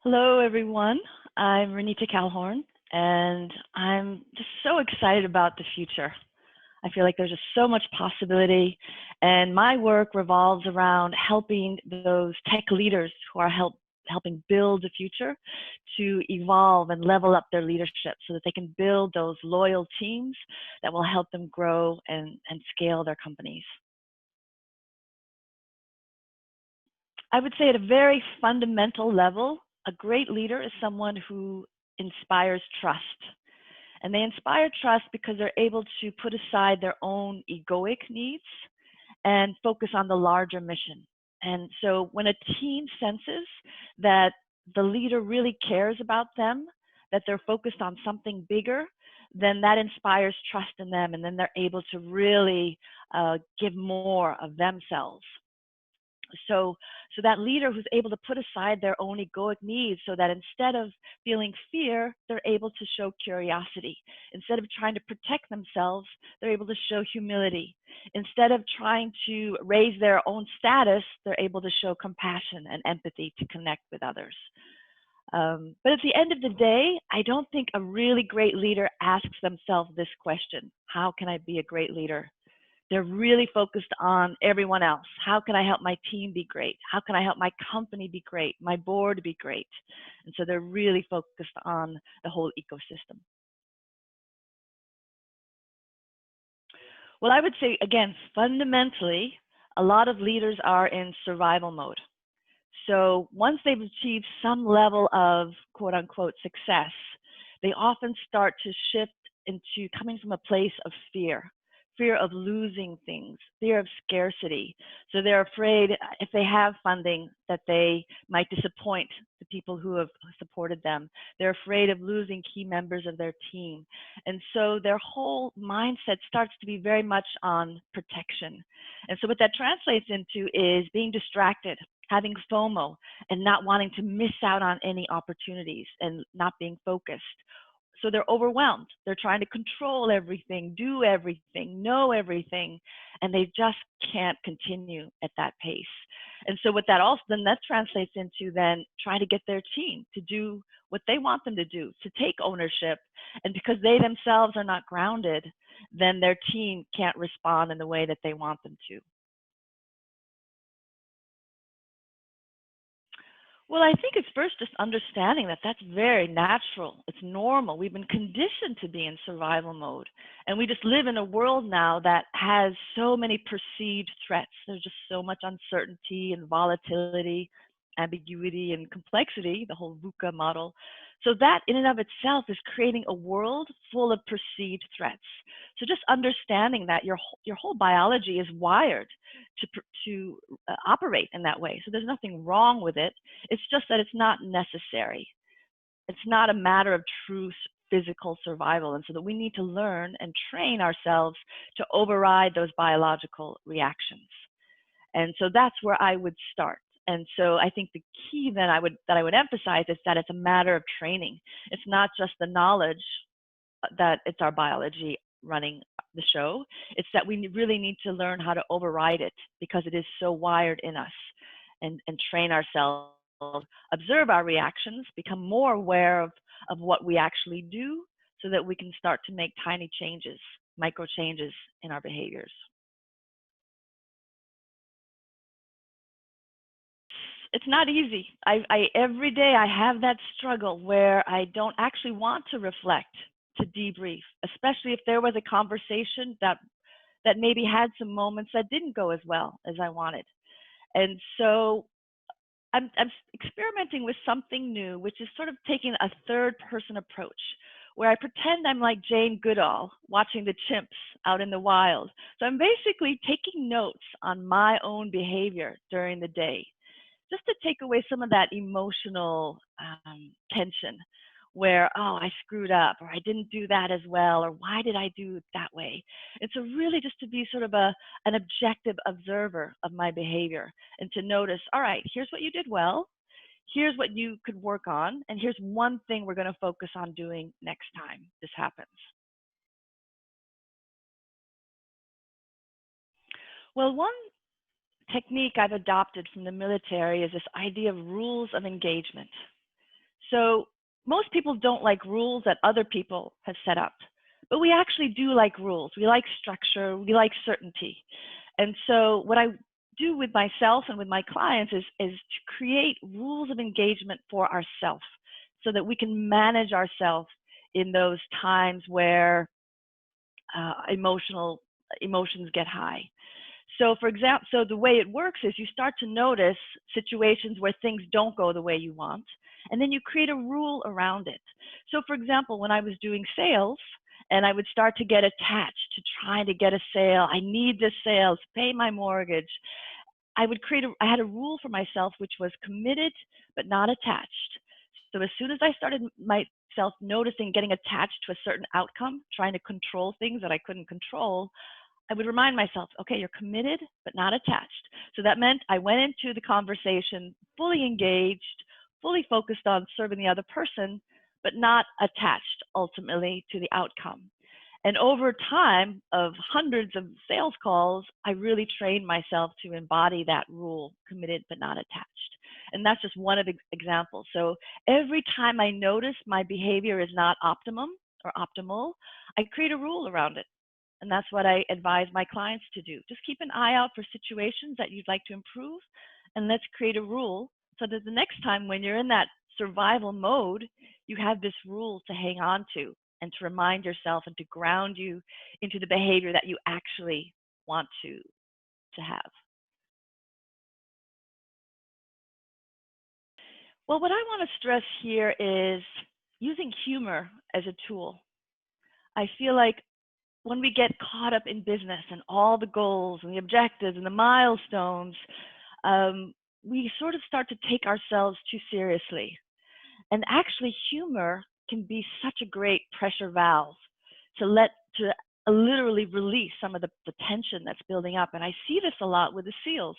Hello, everyone. I'm Renita Kalhorn, and I'm just so excited about the future. I feel like there's just so much possibility, and my work revolves around helping those tech leaders who are helping build the future to evolve and level up their leadership so that they can build those loyal teams that will help them grow and scale their companies. I would say at a very fundamental level, a great leader is someone who inspires trust. And they inspire trust because they're able to put aside their own egoic needs and focus on the larger mission. And so when a team senses that the leader really cares about them, that they're focused on something bigger, then that inspires trust in them, and then they're able to really give more of themselves. So that leader who's able to put aside their own egoic needs so that instead of feeling fear, they're able to show curiosity. Instead of trying to protect themselves, they're able to show humility. Instead of trying to raise their own status, they're able to show compassion and empathy to connect with others. But at the end of the day, I don't think a really great leader asks themselves this question: how can I be a great leader? They're really focused on everyone else. How can I help my team be great? How can I help my company be great, my board be great? And so they're really focused on the whole ecosystem. Well, I would say, again, fundamentally, a lot of leaders are in survival mode. So once they've achieved some level of quote unquote success, they often start to shift into coming from a place of fear of losing things, fear of scarcity. So they're afraid if they have funding that they might disappoint the people who have supported them. They're afraid of losing key members of their team. And so their whole mindset starts to be very much on protection. And so what that translates into is being distracted, having FOMO, and not wanting to miss out on any opportunities and not being focused. So they're overwhelmed. They're trying to control everything, do everything, know everything, and they just can't continue at that pace. And so what that also then that translates into then trying to get their team to do what they want them to do, to take ownership. And because they themselves are not grounded, then their team can't respond in the way that they want them to. Well, I think it's first just understanding that that's very natural. It's normal. We've been conditioned to be in survival mode. And we just live in a world now that has so many perceived threats. There's just so much uncertainty and volatility, ambiguity and complexity, the whole VUCA model. So that in and of itself is creating a world full of perceived threats. So just understanding that your whole biology is wired to operate in that way. So there's nothing wrong with it. It's just that it's not necessary. It's not a matter of true physical survival. And so that we need to learn and train ourselves to override those biological reactions. And so that's where I would start. And so I think the key that I would emphasize is that it's a matter of training. It's not just the knowledge that it's our biology running the show. It's that we really need to learn how to override it because it is so wired in us, and train ourselves, observe our reactions, become more aware of what we actually do so that we can start to make tiny changes, micro changes in our behaviors. It's not easy. Every day I have that struggle where I don't actually want to reflect, to debrief, especially if there was a conversation that maybe had some moments that didn't go as well as I wanted. And so I'm experimenting with something new, which is sort of taking a third person approach, where I pretend I'm like Jane Goodall watching the chimps out in the wild. So I'm basically taking notes on my own behavior during the day, just to take away some of that emotional tension where, oh, I screwed up, or I didn't do that as well, or why did I do it that way? And so really just to be sort of an objective observer of my behavior and to notice, all right, here's what you did well, here's what you could work on, and here's one thing we're going to focus on doing next time this happens. Well, one technique I've adopted from the military is this idea of rules of engagement. So most people don't like rules that other people have set up, but we actually do like rules. We like structure, we like certainty. And so what I do with myself and with my clients is to create rules of engagement for ourselves so that we can manage ourselves in those times where emotions get high. So for example, so the way it works is you start to notice situations where things don't go the way you want, and then you create a rule around it. So for example, when I was doing sales and I would start to get attached to trying to get a sale, I need this sale to pay my mortgage, I had a rule for myself which was committed but not attached. So as soon as I started myself noticing getting attached to a certain outcome, trying to control things that I couldn't control, I would remind myself, okay, you're committed but not attached. So that meant I went into the conversation fully engaged, fully focused on serving the other person, but not attached ultimately to the outcome. And over time of hundreds of sales calls, I really trained myself to embody that rule, committed but not attached. And that's just one of the examples. So every time I notice my behavior is not optimum or optimal, I create a rule around it. And that's what I advise my clients to do. Just keep an eye out for situations that you'd like to improve, and let's create a rule so that the next time when you're in that survival mode, you have this rule to hang on to and to remind yourself and to ground you into the behavior that you actually want to have. Well, what I want to stress here is using humor as a tool. I feel like when we get caught up in business and all the goals and the objectives and the milestones, we sort of start to take ourselves too seriously. And actually, humor can be such a great pressure valve to literally release some of the tension that's building up. And I see this a lot with the SEALs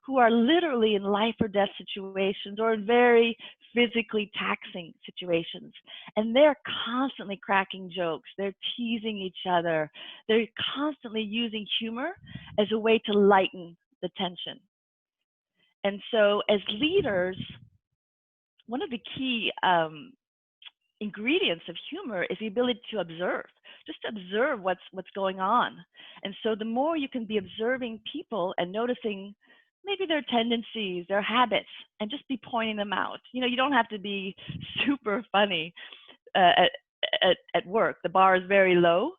who are literally in life or death situations or in very physically taxing situations. And they're constantly cracking jokes. They're teasing each other. They're constantly using humor as a way to lighten the tension. And so as leaders, one of the key ingredients of humor is the ability to observe, just observe what's going on. And so the more you can be observing people and noticing maybe their tendencies, their habits, and just be pointing them out. You know, you don't have to be super funny at work. The bar is very low.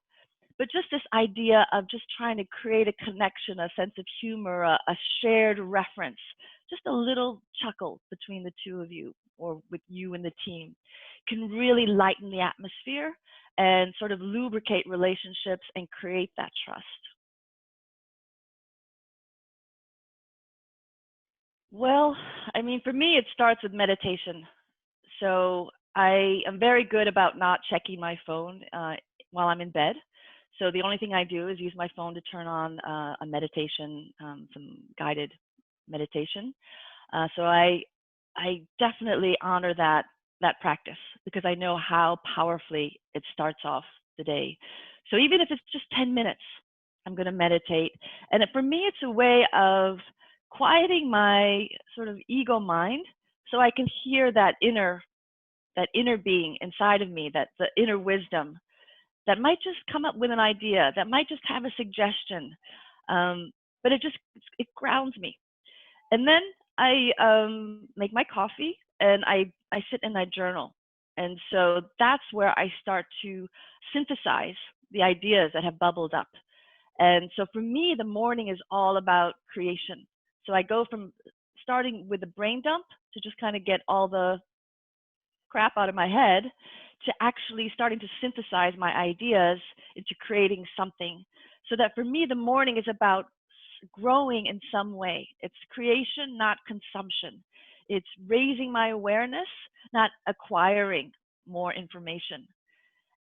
But just this idea of just trying to create a connection, a sense of humor, a shared reference, just a little chuckle between the two of you or with you and the team can really lighten the atmosphere and sort of lubricate relationships and create that trust. Well, I mean, for me, it starts with meditation. So I am very good about not checking my phone while I'm in bed. So the only thing I do is use my phone to turn on a meditation, some guided meditation. So I definitely honor that practice because I know how powerfully it starts off the day. So even if it's just 10 minutes, I'm going to meditate. And for me, it's a way of quieting my sort of ego mind so I can hear that inner being inside of me, that the inner wisdom that might just come up with an idea, that might just have a suggestion, but it grounds me. And then I make my coffee and I sit and I journal. And so that's where I start to synthesize the ideas that have bubbled up. And so for me, the morning is all about creation. So I go from starting with a brain dump to just kind of get all the crap out of my head to actually starting to synthesize my ideas into creating something. So that for me, the morning is about growing in some way. It's creation, not consumption. It's raising my awareness, not acquiring more information.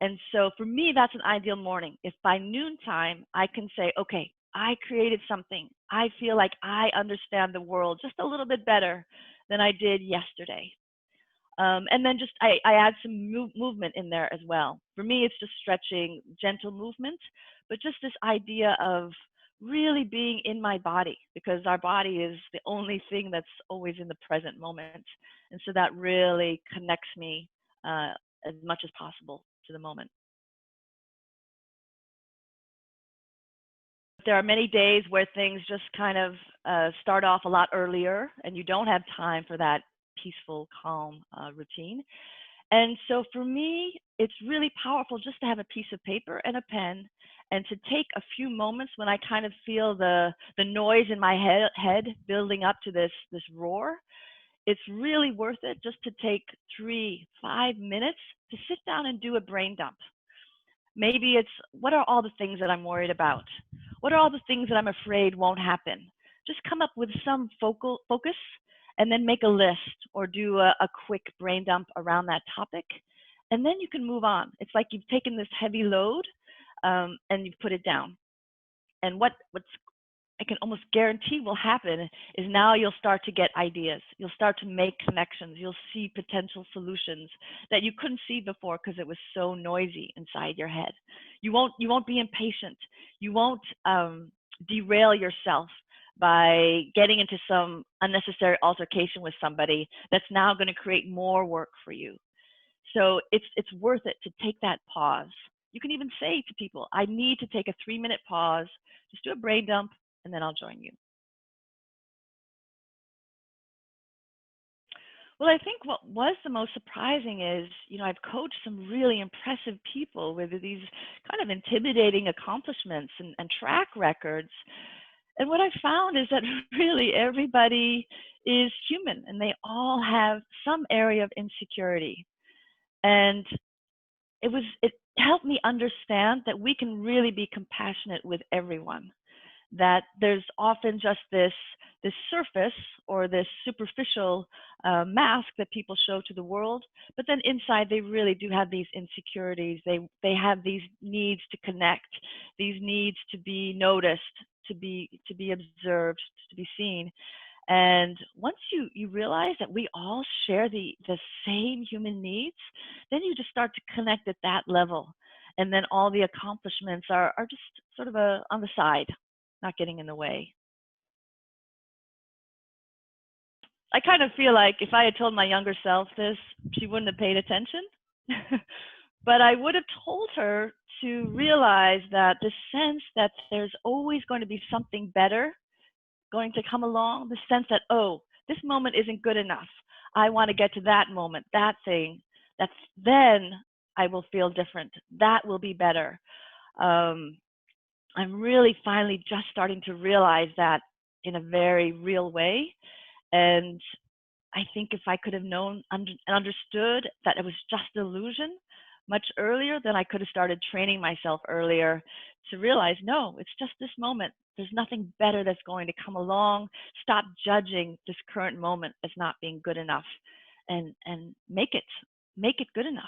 And so for me, that's an ideal morning. If by noontime, I can say, okay, I created something. I feel like I understand the world just a little bit better than I did yesterday. And then just I add some movement in there as well. For me, it's just stretching, gentle movement, but just this idea of really being in my body, because our body is the only thing that's always in the present moment. And so that really connects me uh, as much as possible to the moment. There are many days where things just kind of start off a lot earlier and you don't have time for that peaceful, calm routine. And so for me, it's really powerful just to have a piece of paper and a pen and to take a few moments when I kind of feel the noise in my head building up to this roar. It's really worth it just to take 3, 5 minutes to sit down and do a brain dump. Maybe it's, what are all the things that I'm worried about? What are all the things that I'm afraid won't happen? Just come up with some focus and then make a list or do a quick brain dump around that topic. And then you can move on. It's like you've taken this heavy load and you've put it down. And what's I can almost guarantee will happen is now you'll start to get ideas. You'll start to make connections. You'll see potential solutions that you couldn't see before because it was so noisy inside your head. You won't be impatient. You won't derail yourself by getting into some unnecessary altercation with somebody that's now going to create more work for you. So it's worth it to take that pause. You can even say to people, I need to take a 3-minute pause, just do a brain dump, and then I'll join you. Well, I think what was the most surprising is, I've coached some really impressive people with these kind of intimidating accomplishments and track records. And what I found is that really everybody is human and they all have some area of insecurity. And it helped me understand that we can really be compassionate with everyone, that there's often just this surface or this superficial mask that people show to the world, but then inside they really do have these insecurities. They have these needs to connect, these needs to be noticed, to be observed, to be seen. And once you realize that we all share the same human needs, then you just start to connect at that level. And then all the accomplishments are just sort of on the side, not getting in the way. I kind of feel like if I had told my younger self this, she wouldn't have paid attention. But I would have told her to realize that the sense that there's always going to be something better going to come along, the sense that, oh, this moment isn't good enough. I want to get to that moment, that thing. Then I will feel different. That will be better. I'm really finally just starting to realize that in a very real way. And I think if I could have known and understood that it was just an illusion much earlier, then I could have started training myself earlier to realize, no, it's just this moment. There's nothing better that's going to come along. Stop judging this current moment as not being good enough, and make it good enough.